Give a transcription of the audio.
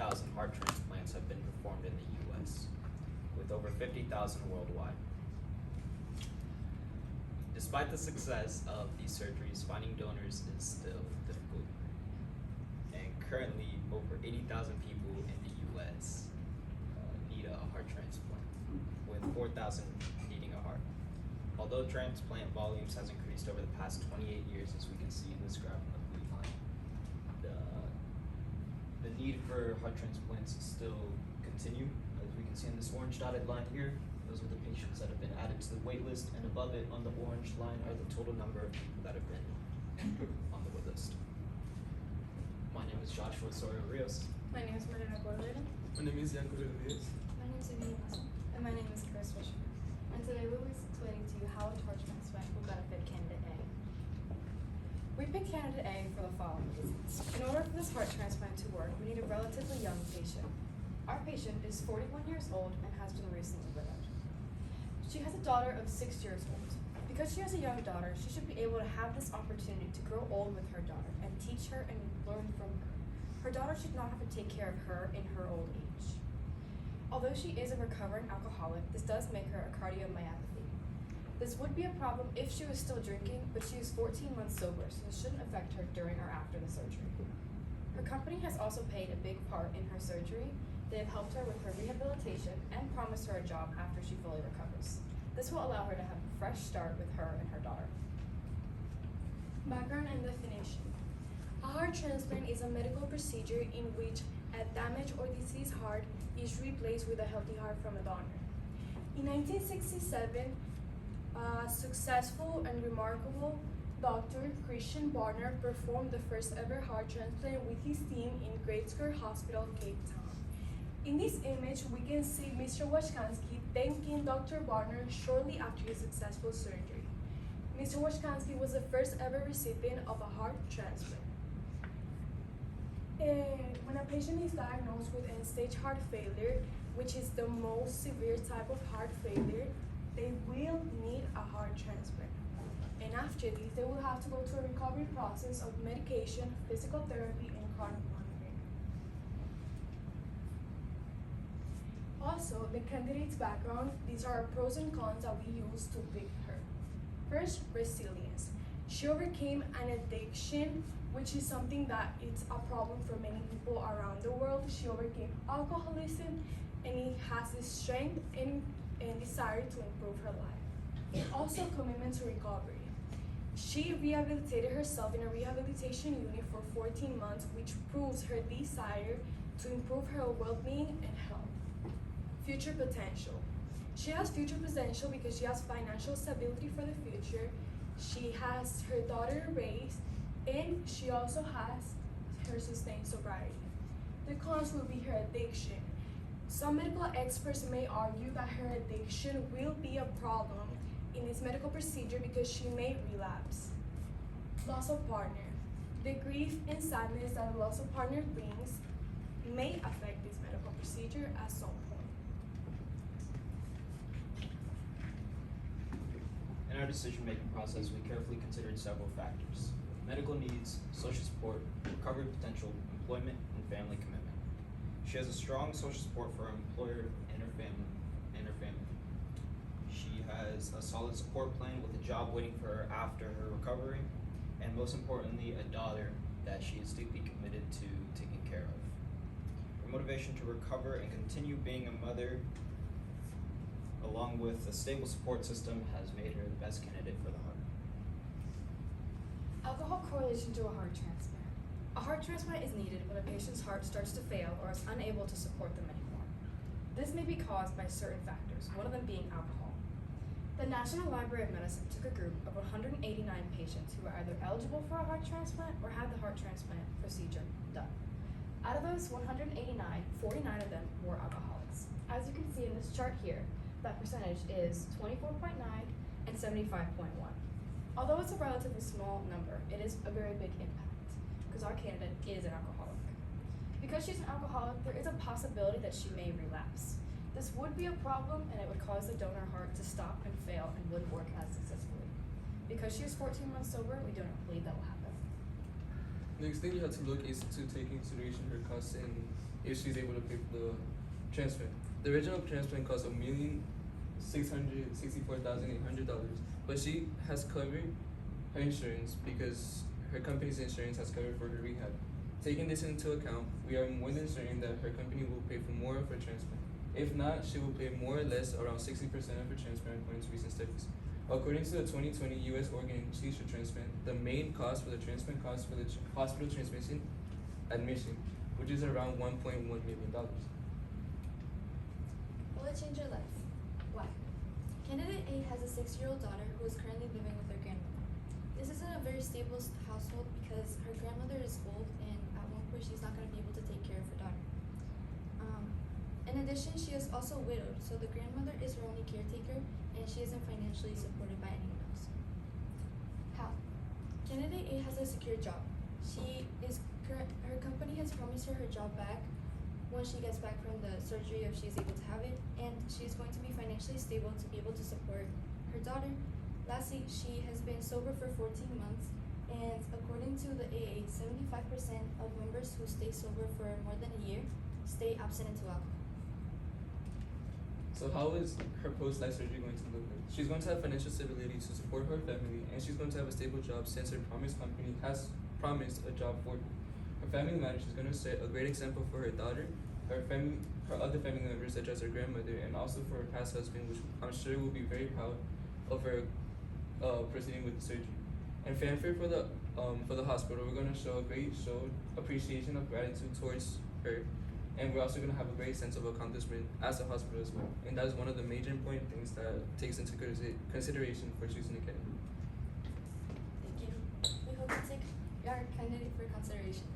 40,000 heart transplants have been performed in the US, with over 50,000 worldwide. Despite the success of these surgeries, finding donors is still difficult. And currently, over 80,000 people in the US need a heart transplant, with 4,000 needing a heart. Although transplant volumes has increased over the past 28 years, as we can see in this graph in the blue line, the need for heart transplants still continue. As we can see on this orange dotted line here, those are the patients that have been added to the wait list, and above it on the orange line are the total number of people that have been on the wait list. My name is Joshua Soria Rios. My name is Marina Cordero. My name is Yanko Rodriguez. My name is Emilia Masso. And my name is Chris Fisher. And today we'll be explaining to you how a heart transplant will benefit candidate A. We picked candidate A for the following reasons. In order for this heart transplant to work, we need a relatively young patient. Our patient is 41 years old and has been recently widowed. She has a daughter of 6 years old. Because she has a young daughter, she should be able to have this opportunity to grow old with her daughter and teach her and learn from her. Her daughter should not have to take care of her in her old age. Although she is a recovering alcoholic, this does make her a cardiomyopathy. This would be a problem if she was still drinking, but she is 14 months sober, so this shouldn't affect her during or after the surgery. Her company has also played a big part in her surgery. They have helped her with her rehabilitation and promised her a job after she fully recovers. This will allow her to have a fresh start with her and her daughter. Background and definition. A heart transplant is a medical procedure in which a damaged or diseased heart is replaced with a healthy heart from a donor. In 1967, a successful and remarkable Dr. Christian Barner performed the first ever heart transplant with his team in Great Square Hospital, Cape Town. In this image, we can see Mr. Washkansky thanking Dr. Barner shortly after his successful surgery. Mr. Washkansky was the first ever recipient of a heart transplant. When a patient is diagnosed with end-stage heart failure, which is the most severe type of heart failure, they will need a heart transplant. And after this, they will have to go through a recovery process of medication, physical therapy, and chronic monitoring. Also, the candidate's background, these are pros and cons that we use to pick her. First, resilience. She overcame an addiction, which is something that it's a problem for many people around the world. She overcame alcoholism, and it has the strength and desire to improve her life. Also, commitment to recovery. She rehabilitated herself in a rehabilitation unit for 14 months, which proves her desire to improve her well-being and health. Future potential. She has future potential because she has financial stability for the future. She has her daughter raised, and she also has her sustained sobriety. The cons will be her addiction. Some medical experts may argue that her addiction will be a problem in this medical procedure because she may relapse. Loss of partner. The grief and sadness that a loss of partner brings may affect this medical procedure at some point. In our decision-making process, we carefully considered several factors: medical needs, social support, recovery potential, employment, and family commitment. She has a strong social support for her employer and her family. She has a solid support plan with a job waiting for her after her recovery, and most importantly, a daughter that she is deeply committed to taking care of. Her motivation to recover and continue being a mother, along with a stable support system, has made her the best candidate for the heart. Alcohol correlation to a heart transplant. A heart transplant is needed when a patient's heart starts to fail or is unable to support them anymore. This may be caused by certain factors, one of them being alcohol. The National Library of Medicine took a group of 189 patients who were either eligible for a heart transplant or had the heart transplant procedure done. Out of those 189, 49 of them were alcoholics. As you can see in this chart here, that percentage is 24.9 and 75.1. Although it's a relatively small number, it is a very big impact because our candidate is an alcoholic. Because she's an alcoholic, there is a possibility that she may relapse. This would be a problem, and it would cause the donor heart to stop and fail and wouldn't work as successfully. Because she is 14 months sober, we do not believe that will happen. Next thing you have to look is to take into consideration her costs and if she's able to pay for the transplant. The original transplant cost $1,664,800, but she has covered her insurance because her company's insurance has covered for her rehab. Taking this into account, we are more than certain that her company will pay for more of her transplant. If not, she will pay more or less around 60% of her transplant according to recent studies. According to the 2020 U.S. organ and tissue transplant, the main cost for the transplant costs for the hospital transmission admission, which is around $1.1 million. Will it change your life? Why? Candidate A has a 6-year-old daughter who is currently living with her grandmother. This isn't a very stable household because her grandmother is old and at one point she's not going to be able to take care of her daughter. In addition, she is also widowed, so the grandmother is her only caretaker and she isn't financially supported by anyone else. How? Candidate A has a secure job. Her company has promised her job back once she gets back from the surgery if she's able to have it, and she's going to be financially stable to be able to support her daughter. Lastly, she has been sober for 14 months, and according to the AA, 75% of members who stay sober for more than a year stay abstinent to alcohol. So how is her post-life surgery going to look like? She's going to have financial stability to support her family, and she's going to have a stable job since her promised company has promised a job for her. Her family matters. She's going to set a great example for her daughter, her other family members such as her grandmother, and also for her past husband, which I'm sure will be very proud of her proceeding with the surgery. And fanfare for the hospital. We're going to show a great appreciation of gratitude towards her. And we're also going to have a great sense of accomplishment as a hospital as well. And that is one of the major important things that takes into consideration for choosing a candidate. Thank you. We hope you take our candidate for consideration.